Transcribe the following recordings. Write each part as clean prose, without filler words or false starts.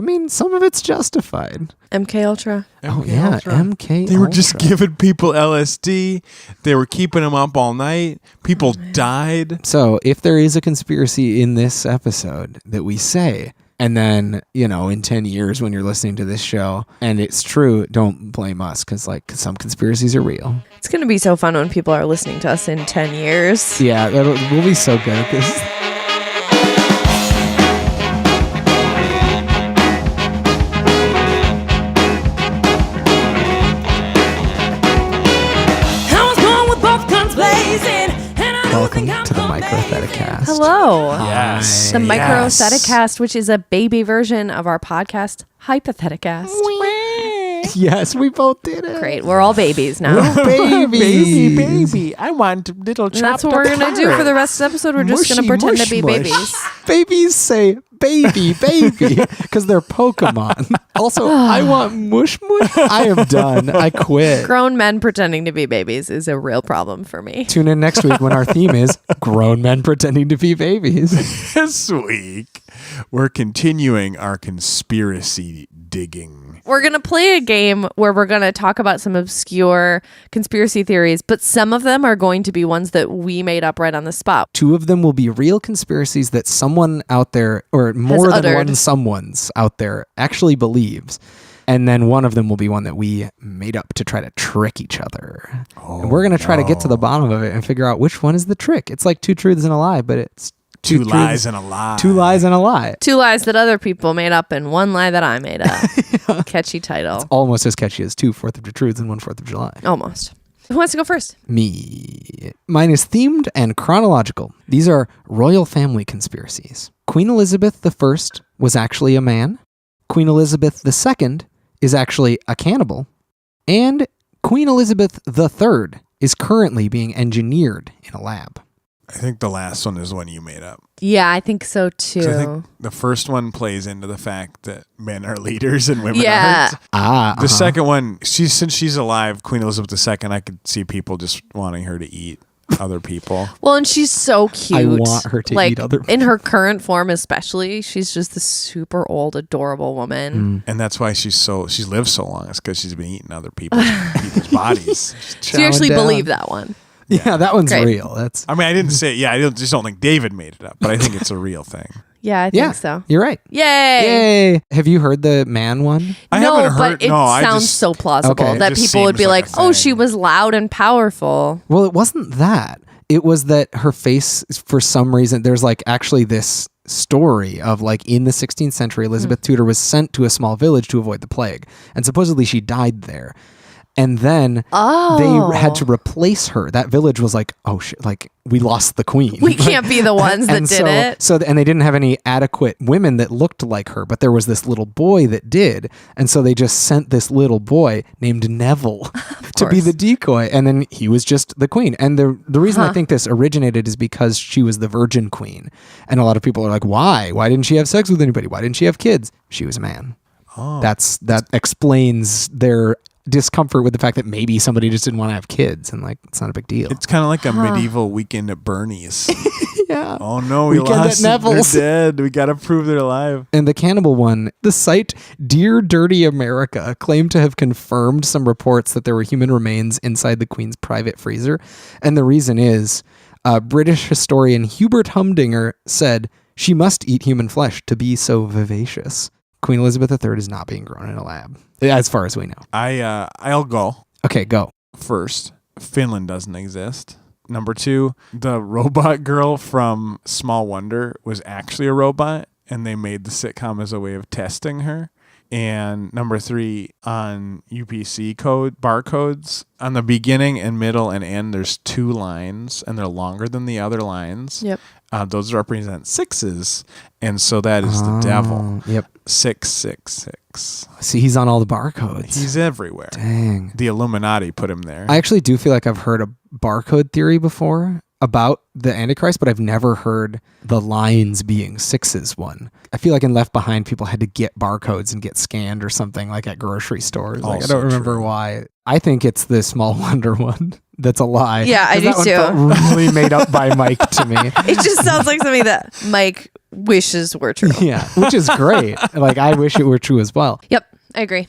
mean, some of it's justified. MK Ultra. MK They were just giving people LSD. They were keeping them up all night. People died. So if there is a conspiracy in this episode that we say, and then, in 10 years when you're listening to this show and it's true, don't blame us because some conspiracies are real. It's going to be so fun when people are listening to us in 10 years. Yeah, we'll be so good at this. Welcome to the Microtheticast. Hello. Yes. The Microtheticast, which is a baby version of our podcast, Hypotheticast. Yes, we both did it. Great. We're all babies now. Baby. I want little chopped. And that's what we're going to do for the rest of the episode. We're just going to pretend to be babies. Babies say baby, because they're Pokemon. Also, I want mush. I am done. I quit. Grown men pretending to be babies is a real problem for me. Tune in next week when our theme is grown men pretending to be babies. This week, we're continuing our conspiracy digging. We're going to play a game where we're going to talk about some obscure conspiracy theories, but some of them are going to be ones that we made up right on the spot. 2 of them will be real conspiracies that someone out there, or more than one someone's out there, actually believes. And then one of them will be one that we made up to try to trick each other. And we're going to try to get to the bottom of it and figure out which one is the trick. It's like 2 truths and a lie, but it's Two lies and a lie. 2 lies and a lie. 2 lies that other people made up and 1 lie that I made up. Yeah. Catchy title. It's almost as catchy as 2 4th of Truths and 1 4th of July. Almost. Who wants to go first? Me. Mine is themed and chronological. These are royal family conspiracies. Queen Elizabeth I was actually a man. Queen Elizabeth II is actually a cannibal. And Queen Elizabeth III is currently being engineered in a lab. I think the last one is one you made up. Yeah, I think so too. I think the first one plays into the fact that men are leaders and women aren't. The second one, since she's alive, Queen Elizabeth II, I could see people just wanting her to eat other people. Well, and she's so cute. I want her to eat other people. In her current form especially, she's just this super old, adorable woman. And that's why she's lived so long. It's because she's been eating other people's bodies. So you actually believe that one? Yeah, that one's real. I didn't say it. Yeah, just don't think David made it up, but I think it's a real thing. Yeah, I think so. You're right. Yay! Have you heard the man one? I haven't heard. But it sounds so plausible that people would be like, she was loud and powerful. Well, it wasn't that. It was that her face, for some reason, there's actually this story of in the 16th century, Elizabeth Tudor was sent to a small village to avoid the plague. And supposedly she died there. And then they had to replace her. That village was like, oh shit, we lost the queen. We can't be the ones that did it. And they didn't have any adequate women that looked like her, but there was this little boy that did. And so they just sent this little boy named Neville to be the decoy. And then he was just the queen. And the reason I think this originated is because she was the virgin queen. And a lot of people are like, why? Why didn't she have sex with anybody? Why didn't she have kids? She was a man. Oh. That explains their discomfort with the fact that maybe somebody just didn't want to have kids, and it's not a big deal. It's kind of like a medieval Weekend at Bernie's. Yeah. Oh no, we lost. They're dead. We got to prove they're alive. And the cannibal one, the site Dear Dirty America claimed to have confirmed some reports that there were human remains inside the Queen's private freezer. And the reason is, British historian Hubert Humdinger said, she must eat human flesh to be so vivacious. Queen Elizabeth III is not being grown in a lab, as far as we know. I'll go. Okay, go. First, Finland doesn't exist. Number 2, the robot girl from Small Wonder was actually a robot, and they made the sitcom as a way of testing her. And number 3, on UPC barcodes, on the beginning and middle and end, there's 2 lines, and they're longer than the other lines. Yep. Those represent 6s, and so that is the devil. Yep. 666. See, he's on all the barcodes. He's everywhere. Dang. The Illuminati put him there. I actually do feel like I've heard a barcode theory before. about the Antichrist, but I've never heard the lines being 6's one. I feel like in Left Behind, people had to get barcodes and get scanned or something like at grocery stores. Like, I don't remember why. I think it's the Small Wonder one. That's a lie. Yeah, I do that one too. felt really made up by Mike to me. It just sounds like something that Mike wishes were true. Yeah, which is great. Like, I wish it were true as well. Yep, I agree.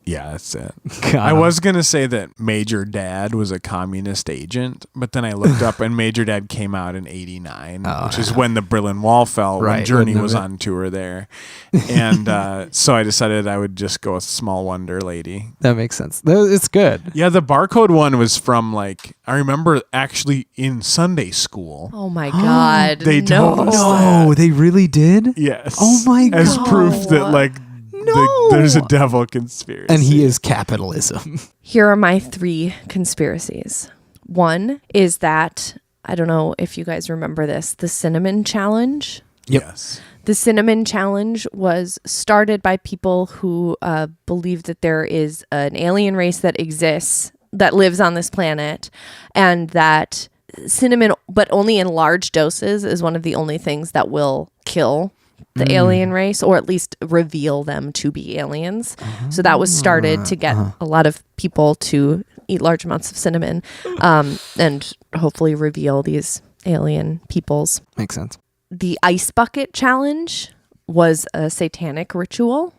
Yeah, that's it. God. I was going to say that Major Dad was a communist agent, but then I looked up and Major Dad came out in 89, which is when the Berlin Wall fell, when Journey was on tour there. And so I decided I would just go with Small Wonder Lady. That makes sense. It's good. Yeah, the barcode one was from I remember actually in Sunday school. Oh my God. They told us No, they really did? Yes. Oh my God. As proof that there's a devil conspiracy. And he is capitalism. Here are my 3 conspiracies. One is that, I don't know if you guys remember this, the Cinnamon Challenge. Yep. Yes. The Cinnamon Challenge was started by people who believe that there is an alien race that exists, that lives on this planet, and that cinnamon, but only in large doses, is one of the only things that will kill the alien race, or at least reveal them to be aliens. So that was started to get a lot of people to eat large amounts of cinnamon and hopefully reveal these alien peoples. Makes sense. The Ice Bucket Challenge was a satanic ritual.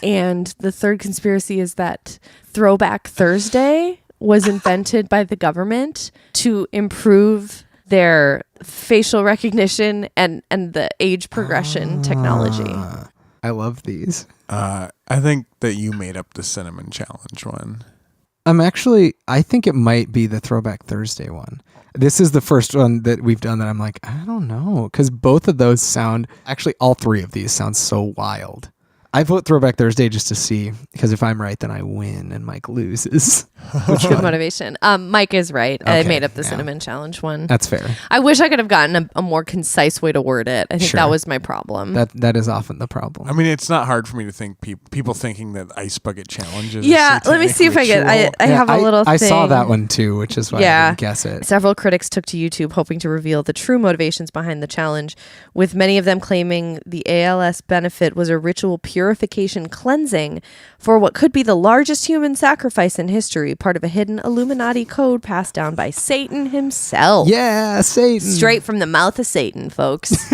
And the third conspiracy is that Throwback Thursday was invented by the government to improve their facial recognition and the age progression technology. I love these. I think that you made up the Cinnamon Challenge one. I think it might be the Throwback Thursday one. This is the first one that we've done that I'm like, I don't know. Because both of those all 3 of these sound so wild. I vote Throwback Thursday just to see, because if I'm right, then I win and Mike loses. Good motivation. Mike is right. I Okay, made up the Cinnamon Challenge one. That's fair. I wish I could have gotten a more concise way to word it. I think Sure. that was my problem. That is often the problem. I mean, it's not hard for me to think people thinking that Ice Bucket Challenge is Yeah, let me see if I get. I have a little thing. I saw that one too, which is why I didn't guess it. Several critics took to YouTube hoping to reveal the true motivations behind the challenge, with many of them claiming the ALS benefit was a ritual purification cleansing for what could be the largest human sacrifice in history, part of a hidden Illuminati code passed down by Satan himself. Yeah, Satan. Straight from the mouth of Satan, folks.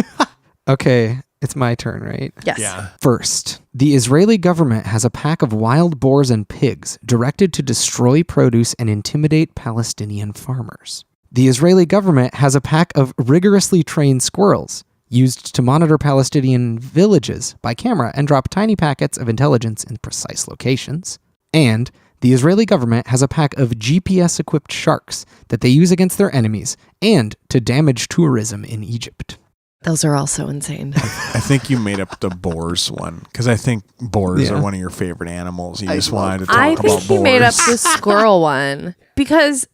Okay, it's my turn, right? Yes. Yeah. First, the Israeli government has a pack of wild boars and pigs directed to destroy produce and intimidate Palestinian farmers. The Israeli government has a pack of rigorously trained squirrels used to monitor Palestinian villages by camera and drop tiny packets of intelligence in precise locations. And the Israeli government has a pack of GPS-equipped sharks that they use against their enemies and to damage tourism in Egypt. Those are all so insane. I think you made up the boars one, because I think boars are one of your favorite animals. You just wanted to talk I about think boars. he made up the squirrel one because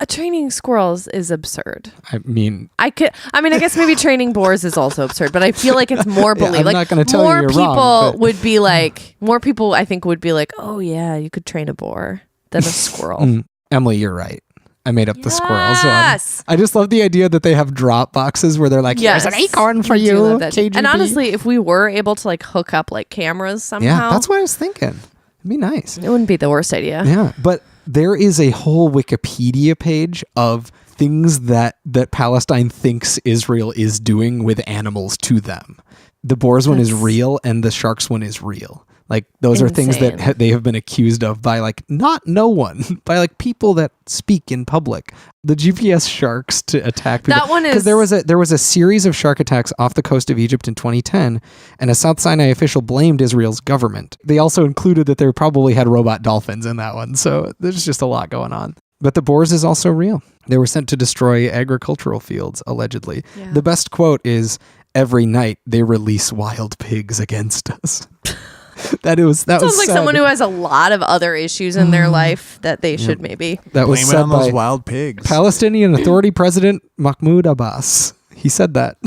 training squirrels is absurd. I mean, I guess maybe training boars is also absurd, but I feel like it's more believable. I'm not gonna tell you more you're people wrong, but- would be like, more people I think would be like, oh yeah, you could train a boar than a squirrel. Emily, you're right. I made up the squirrels one. Yes. I just love the idea that they have drop boxes where they're like, here's an acorn for I do you, love that. KGB. And honestly, if we were able to like hook up like cameras somehow, Yeah, that's what I was thinking. It'd be nice. it wouldn't be the worst idea. Yeah, but there is a whole Wikipedia page of things that Palestine thinks Israel is doing with animals to them. The boars one is real and the sharks one is real. Like those are things Insane. that they have been accused of by no one, by like people that speak in public. The GPS sharks to attack people. That one is- because there was a series of shark attacks off the coast of Egypt in 2010, and a South Sinai official blamed Israel's government. They also included that they probably had robot dolphins in that one, so there's just a lot going on. But the boars is also real. They were sent to destroy agricultural fields, allegedly. Yeah. The best quote is, "Every night they release wild pigs against us." That was Sounds like said. someone who has a lot of other issues in their life that they should maybe. That was Blame it said on those by wild pigs. Palestinian Authority President Mahmoud Abbas. He said that.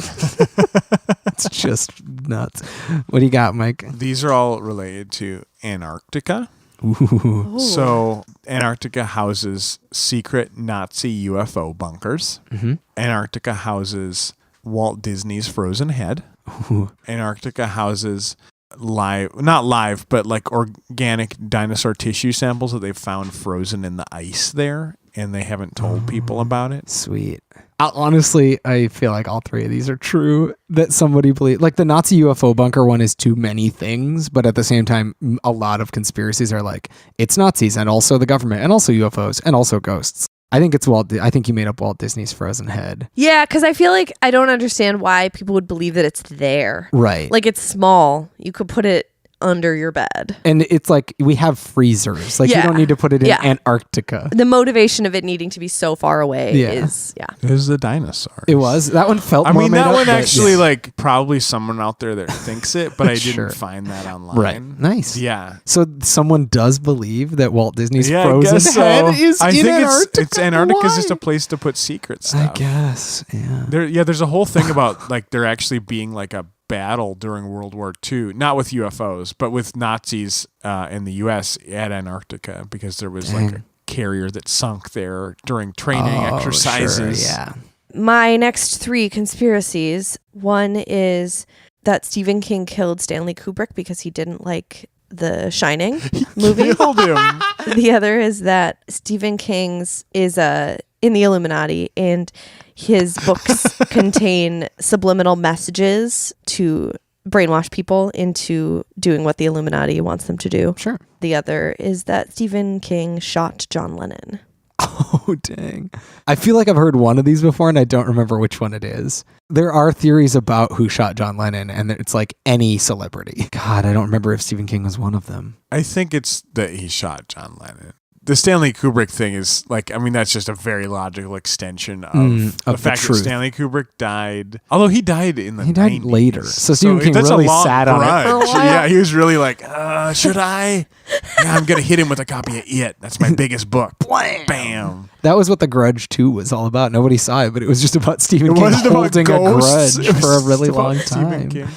It's just nuts. What do you got, Mike? These are all related to Antarctica. Ooh. So Antarctica houses secret Nazi UFO bunkers. Mm-hmm. Antarctica houses Walt Disney's frozen head. Ooh. Antarctica houses not live, but like organic dinosaur tissue samples that they've found frozen in the ice there, and they haven't told people about it. Sweet. Honestly, I feel like all three of these are true, that somebody believe. Like the Nazi UFO bunker one is too many things, but at the same time, a lot of conspiracies are like, it's Nazis and also the government and also UFOs and also ghosts. I think it's I think you made up Walt Disney's frozen head. Yeah, because I feel like I don't understand why people would believe that it's there. Right. Like it's small. You could put it under your bed. And it's like we have freezers. Like you don't need to put it in Antarctica. The motivation of it needing to be so far away is It was the dinosaurs. It was. That one felt I more mean, made that up, one but actually, like, probably someone out there that thinks it, but I didn't find that online. Right. Nice. Yeah. So someone does believe that Walt Disney's I frozen guess head is I in think Antarctica. it's Antarctica is Why? just a place to put secret stuff. I guess. Yeah. There's a whole thing about like there actually being like a battle during World War II, not with UFOs, but with Nazis in the U.S. at Antarctica, because there was like a carrier that sunk there during training exercises. Sure, yeah. My next three conspiracies. One is that Stephen King killed Stanley Kubrick because he didn't like the Shining movie. Killed him. The other is that Stephen King's is in the Illuminati, and his books contain subliminal messages to brainwash people into doing what the Illuminati wants them to do. Sure. The other is that Stephen King shot John Lennon. Oh, dang. I feel like I've heard one of these before and I don't remember which one it is. There are theories about who shot John Lennon, and it's like any celebrity. God, I don't remember if Stephen King was one of them. I think it's that he shot John Lennon. The Stanley Kubrick thing is like, I mean, that's just a very logical extension of the fact that Stanley Kubrick died. Although he died in the 90s. He died later. So Stephen King that's really a long sat on it for a while. Yeah, he was really like, should I? Yeah, I'm going to hit him with a copy of It. That's my biggest book. Bam. That was what The Grudge 2 was all about. Nobody saw it, but it was just about Stephen King wasn't about holding a ghosts. grudge It was for a really just about long Stephen time. King.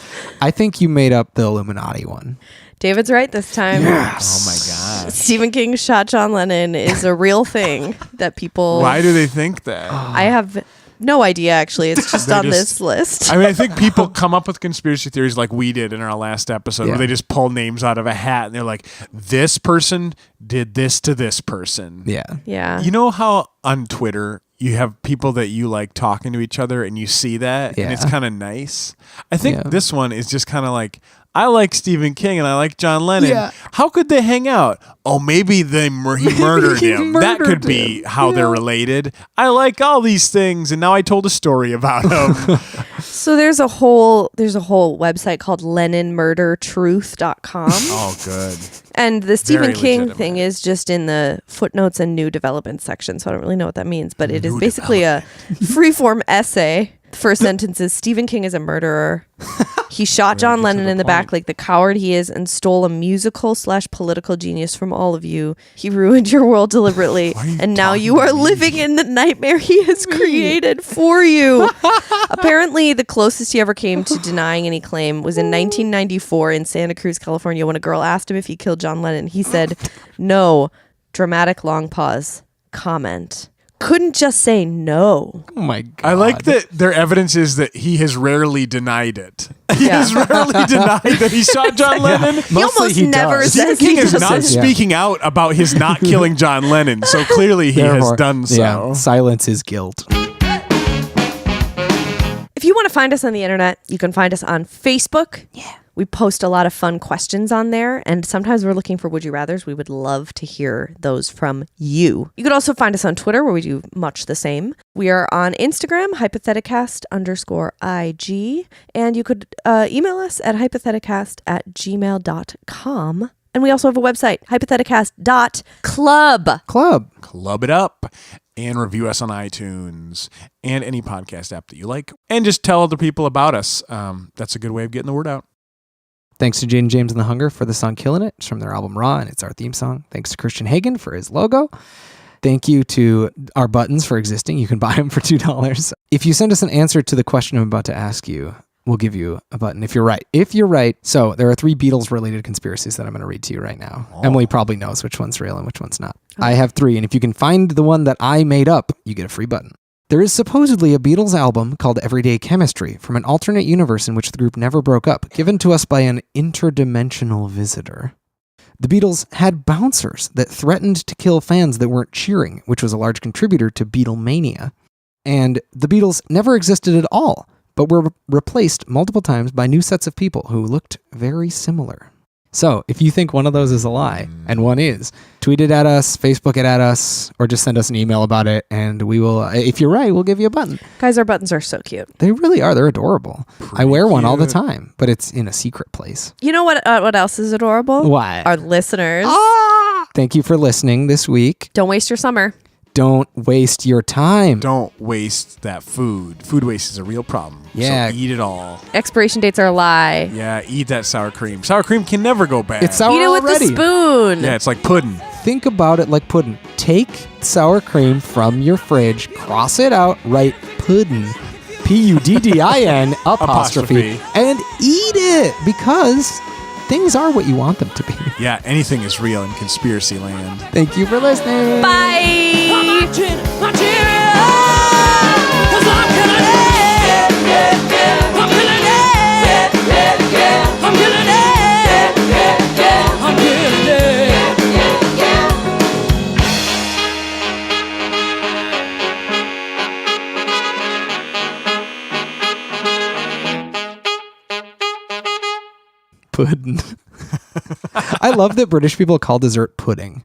I think you made up the Illuminati one. David's right this time. Yes. Oh my God. Stephen King shot John Lennon is a real thing that people... Why do they think that? I have no idea, actually. It's just on this list. I mean, I think people come up with conspiracy theories like we did in our last episode, where they just pull names out of a hat and they're like, this person did this to this person. Yeah. Yeah. You know how on Twitter you have people that you like talking to each other and you see that and it's kind of nice? I think this one is just kind of like, I like Stephen King and I like John Lennon. Yeah. How could they hang out? Oh, maybe he murdered him. That could be how they're related. I like all these things, and now I told a story about him. So there's a whole website called LennonMurderTruth.com. Oh, good. And the Stephen Very King legitimate. thing is just in the footnotes and new development section, so I don't really know what that means, but it is basically a free-form essay. The first sentence is, Stephen King is a murderer. He shot John Lennon in the back like the coward he is and stole a musical/political genius from all of you. He ruined your world deliberately, and now you are living in the nightmare he has created for you. Apparently, the closest he ever came to denying any claim was in 1994 in Santa Cruz, California, when a girl asked him if he killed John Lennon. He said, no. Dramatic long pause. Comment. Couldn't just say no. Oh my God. I like that their evidence is that he has rarely denied it. He Yeah. has rarely denied that he shot John Lennon. He almost never does. Stephen says he King is not doesn't. speaking out about his not killing John Lennon, so clearly he has Therefore, done so. Yeah, silence is guilt. If you want to find us on the internet, you can find us on Facebook. Yeah. We post a lot of fun questions on there, and sometimes we're looking for Would You Rathers. We would love to hear those from you. You could also find us on Twitter, where we do much the same. We are on Instagram, Hypotheticast_IG, and you could email us at hypotheticast@gmail.com. And we also have a website, hypotheticast.club. Club it up and review us on iTunes and any podcast app that you like. And just tell other people about us. That's a good way of getting the word out. Thanks to Jane James and the Hunger for the song Killing It. It's from their album Raw, and it's our theme song. Thanks to Christian Hagen for his logo. Thank you to our buttons for existing. You can buy them for $2. If you send us an answer to the question I'm about to ask you, we'll give you a button if you're right. If you're right, so there are 3 Beatles-related conspiracies that I'm going to read to you right now. Oh. Emily probably knows which one's real and which one's not. I have 3, and if you can find the one that I made up, you get a free button. There is supposedly a Beatles album called Everyday Chemistry from an alternate universe in which the group never broke up, given to us by an interdimensional visitor. The Beatles had bouncers that threatened to kill fans that weren't cheering, which was a large contributor to Beatlemania. And the Beatles never existed at all, but were replaced multiple times by new sets of people who looked very similar. So if you think one of those is a lie, and one is, tweet it at us, Facebook it at us, or just send us an email about it, and we will, if you're right, we'll give you a button. Guys, our buttons are so cute. They really are. They're adorable. Pretty I wear one all the cute. time, but it's in a secret place. You know what else is adorable? What? Our listeners. Thank you for listening this week. Don't waste your summer. Don't waste your time. Don't waste that food. Food waste is a real problem. Yeah. So eat it all. Expiration dates are a lie. Yeah, eat that sour cream. Sour cream can never go bad. It's sour Eat it with already. the spoon. Yeah, it's like pudding. Think about it like pudding. Take sour cream from your fridge, cross it out, write puddin, Puddin apostrophe, and eat it because things are what you want them to be. Yeah, anything is real in conspiracy land. Thank you for listening. Bye. Puddin. I love that British people call dessert pudding.